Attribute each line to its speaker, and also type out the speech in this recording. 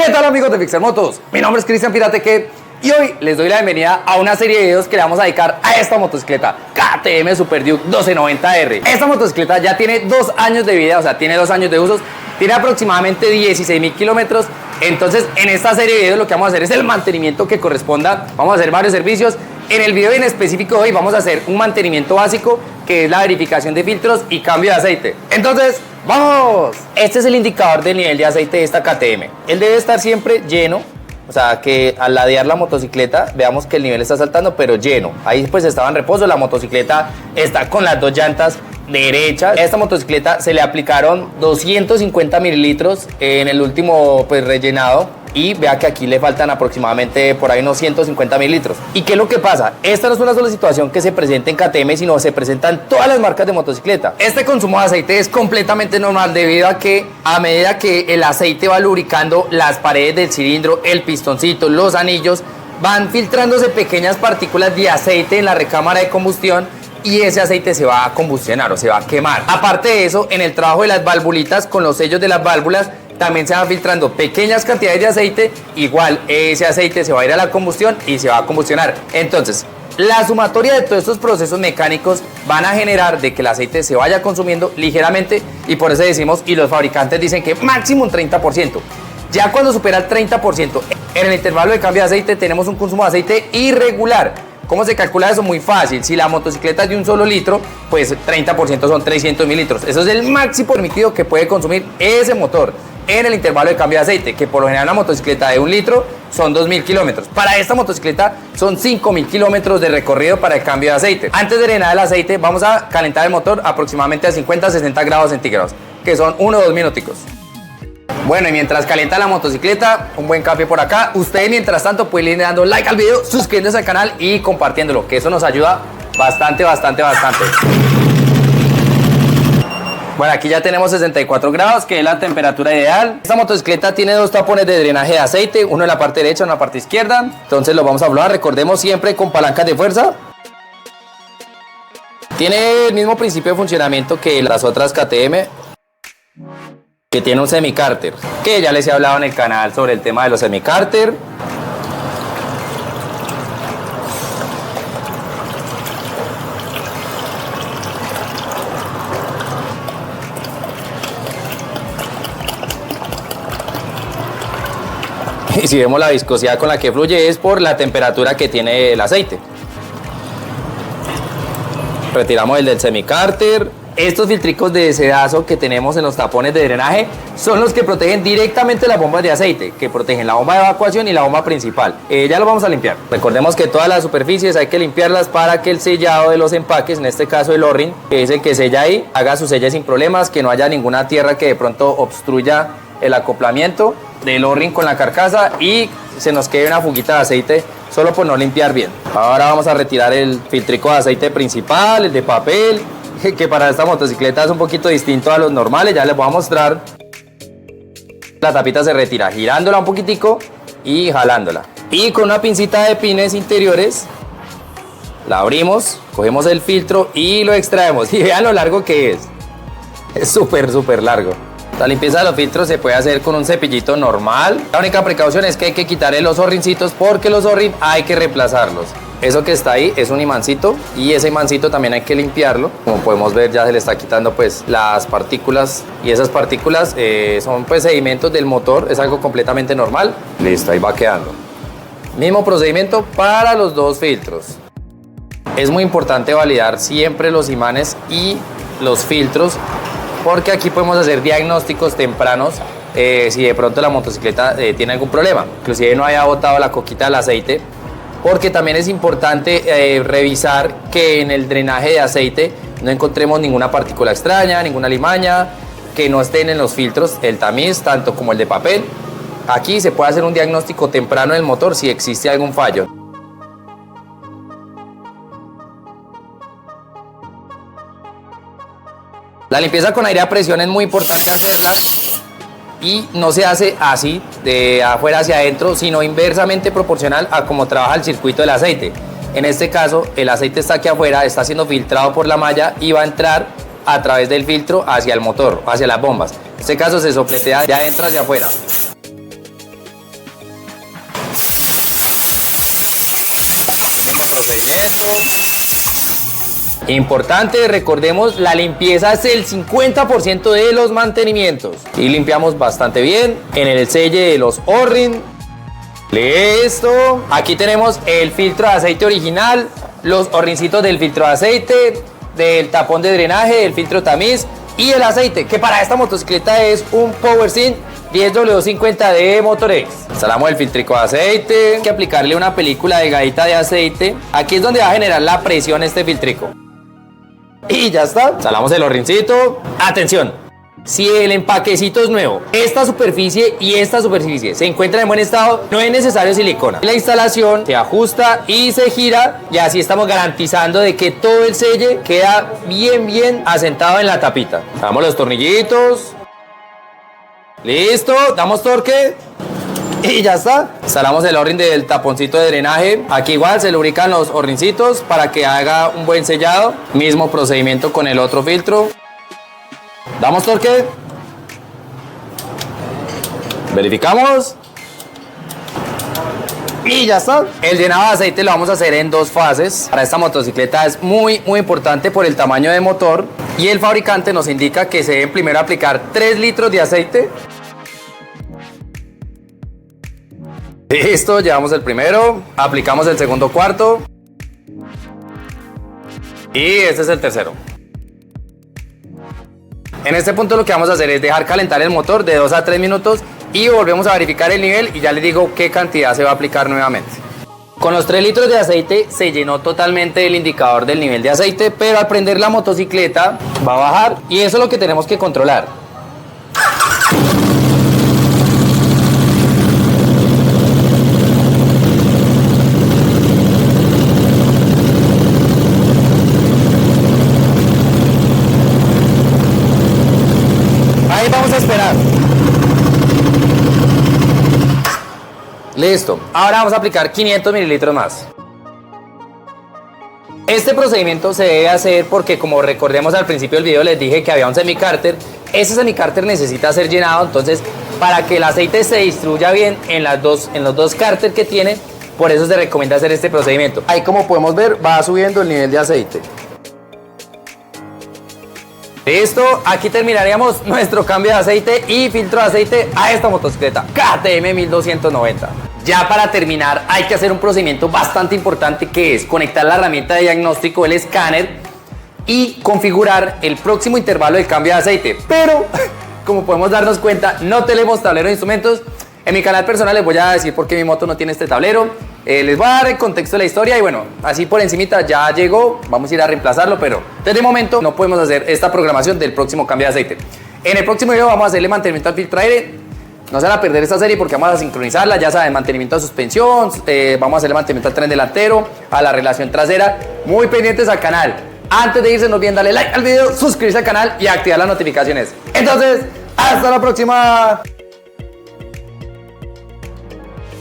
Speaker 1: ¿Qué tal, amigos de Fixer Motos? Mi nombre es Cristian Pirateque y hoy les doy la bienvenida a una serie de videos que le vamos a dedicar a esta motocicleta KTM Super Duke 1290R. Esta motocicleta ya tiene 2 años de vida, o sea, tiene 2 años de usos, tiene aproximadamente 16.000 kilómetros. Entonces, en esta serie de videos lo que vamos a hacer es el mantenimiento que corresponda. Vamos a hacer varios servicios. En el video en específico de hoy vamos a hacer un mantenimiento básico, que es la verificación de filtros y cambio de aceite. Entonces, ¡vamos! Este es el indicador del nivel de aceite de esta KTM. Él debe estar siempre lleno, o sea, que al ladear la motocicleta veamos que el nivel está saltando, pero lleno. Ahí pues estaba en reposo, la motocicleta está con las 2 llantas derechas. A esta motocicleta se le aplicaron 250 mililitros en el último pues rellenado. Y vea que aquí le faltan aproximadamente por ahí unos 150 mililitros. ¿Y qué es lo que pasa? Esta no es una sola situación que se presenta en KTM, sino se presenta en todas las marcas de motocicleta. Este consumo de aceite es completamente normal debido a que a medida que el aceite va lubricando las paredes del cilindro, el pistoncito, los anillos, van filtrándose pequeñas partículas de aceite en la recámara de combustión y ese aceite se va a combustionar o se va a quemar. Aparte de eso, en el trabajo de las valvulitas con los sellos de las válvulas, también se van filtrando pequeñas cantidades de aceite, igual ese aceite se va a ir a la combustión y se va a combustionar. Entonces, la sumatoria de todos estos procesos mecánicos van a generar de que el aceite se vaya consumiendo ligeramente y por eso decimos, y los fabricantes dicen que máximo un 30%. Ya cuando supera el 30%, en el intervalo de cambio de aceite tenemos un consumo de aceite irregular. ¿Cómo se calcula eso? Muy fácil. Si la motocicleta es de un solo litro, pues 30% son 300 mililitros. Eso es el máximo permitido que puede consumir ese motor en el intervalo de cambio de aceite, que por lo general una motocicleta de 1 litro son 2.000 kilómetros. Para esta motocicleta son 5.000 kilómetros de recorrido para el cambio de aceite. Antes de drenar el aceite vamos a calentar el motor aproximadamente a 50-60 grados centígrados, que son 1 o 2 minuticos. Bueno, y mientras calienta la motocicleta, un buen café por acá. Ustedes mientras tanto pueden ir dando like al video, suscribiéndose al canal y compartiéndolo, que eso nos ayuda bastante. Bueno, aquí ya tenemos 64 grados, que es la temperatura ideal. Esta motocicleta tiene 2 tapones de drenaje de aceite, uno en la parte derecha y uno en la parte izquierda. Entonces lo vamos a probar, recordemos siempre con palancas de fuerza. Tiene el mismo principio de funcionamiento que las otras KTM, que tiene un semicárter, que ya les he hablado en el canal sobre el tema de los semicárter. Y si vemos la viscosidad con la que fluye es por la temperatura que tiene el aceite. Retiramos el del semicárter. Estos filtricos de sedazo que tenemos en los tapones de drenaje son los que protegen directamente las bombas de aceite, que protegen la bomba de evacuación y la bomba principal. Ya lo vamos a limpiar. Recordemos que todas las superficies hay que limpiarlas para que el sellado de los empaques, en este caso el O-ring, que es el que sella ahí, haga su selle sin problemas, que no haya ninguna tierra que de pronto obstruya el acoplamiento del O-ring con la carcasa y se nos quede una fuguita de aceite solo por no limpiar bien. Ahora vamos a retirar el filtrico de aceite principal, el de papel, que para esta motocicleta es un poquito distinto a los normales, ya les voy a mostrar. La tapita se retira girándola un poquitico y jalándola. Y con una pincita de pines interiores la abrimos, cogemos el filtro y lo extraemos. Y vean lo largo que es. Es súper largo. La limpieza de los filtros se puede hacer con un cepillito normal. La única precaución es que hay que quitarle los O-rincitos porque los O-ring hay que reemplazarlos. Eso que está ahí es un imancito y ese imancito también hay que limpiarlo. Como podemos ver, ya se le está quitando pues las partículas y esas partículas son pues sedimentos del motor, es algo completamente normal. Listo, ahí va quedando. Mismo procedimiento para los 2 filtros. Es muy importante validar siempre los imanes y los filtros porque aquí podemos hacer diagnósticos tempranos si de pronto la motocicleta tiene algún problema, inclusive no haya botado la coquita del aceite. Porque también es importante revisar que en el drenaje de aceite no encontremos ninguna partícula extraña, ninguna limaña, que no estén en los filtros, el tamiz, tanto como el de papel. Aquí se puede hacer un diagnóstico temprano del motor si existe algún fallo. La limpieza con aire a presión es muy importante hacerla. Y no se hace así, de afuera hacia adentro, sino inversamente proporcional a cómo trabaja el circuito del aceite. En este caso, el aceite está aquí afuera, está siendo filtrado por la malla y va a entrar a través del filtro hacia el motor, hacia las bombas. En este caso se sopletea de adentro hacia afuera. Procedimiento. Importante, recordemos, la limpieza es el 50% de los mantenimientos. Y limpiamos bastante bien en el selle de los O-ring. Listo. Aquí tenemos el filtro de aceite original, los O-ringcitos del filtro de aceite, del tapón de drenaje, del filtro tamiz y el aceite, que para esta motocicleta es un PowerSync 10W50 de Motorex. Instalamos el filtrico de aceite. Hay que aplicarle una película delgadita de aceite. Aquí es donde va a generar la presión este filtrico. Y ya está. Instalamos el O-ringcito. Atención. Si el empaquecito es nuevo, esta superficie y esta superficie se encuentran en buen estado, no es necesario silicona. La instalación se ajusta y se gira y así estamos garantizando de que todo el selle queda bien asentado en la tapita. Damos los tornillitos. Listo, damos torque y ya está. Instalamos el O-ring del taponcito de drenaje. Aquí igual se lubrican los O-ringcitos para que haga un buen sellado. Mismo procedimiento con el otro filtro. Damos torque. Verificamos. Y ya está. El llenado de aceite lo vamos a hacer en 2 fases. Para esta motocicleta es muy importante por el tamaño de motor. Y el fabricante nos indica que se deben primero aplicar 3 litros de aceite. Listo, llevamos el primero. Aplicamos el segundo cuarto. Y este es el tercero. En este punto lo que vamos a hacer es dejar calentar el motor de 2 a 3 minutos y volvemos a verificar el nivel y ya les digo qué cantidad se va a aplicar nuevamente. Con los 3 litros de aceite se llenó totalmente el indicador del nivel de aceite, pero al prender la motocicleta va a bajar y eso es lo que tenemos que controlar. Ahí vamos a esperar. Listo. Ahora vamos a aplicar 500 mililitros más. Este procedimiento se debe hacer porque, como recordemos al principio del video, les dije que había un semicárter. Ese semicárter necesita ser llenado, entonces para que el aceite se distribuya bien en los dos cárteres que tiene, por eso se recomienda hacer este procedimiento. Ahí, como podemos ver, va subiendo el nivel de aceite. Listo, aquí terminaríamos nuestro cambio de aceite y filtro de aceite a esta motocicleta KTM 1290. Ya para terminar hay que hacer un procedimiento bastante importante, que es conectar la herramienta de diagnóstico, el escáner, y configurar el próximo intervalo de cambio de aceite. Pero, como podemos darnos cuenta, no tenemos tablero de instrumentos. En mi canal personal les voy a decir por qué mi moto no tiene este tablero. Les voy a dar el contexto de la historia y bueno, así por encimita ya llegó, vamos a ir a reemplazarlo, pero desde momento no podemos hacer esta programación del próximo cambio de aceite. En el próximo video vamos a hacerle mantenimiento al filtro de aire. No se van a perder esta serie porque vamos a sincronizarla, ya saben, mantenimiento de suspensión, vamos a hacerle mantenimiento al tren delantero, a la relación trasera. Muy pendientes al canal. Antes de irse no olviden darle like al video, suscribirse al canal y activar las notificaciones. Entonces, hasta la próxima.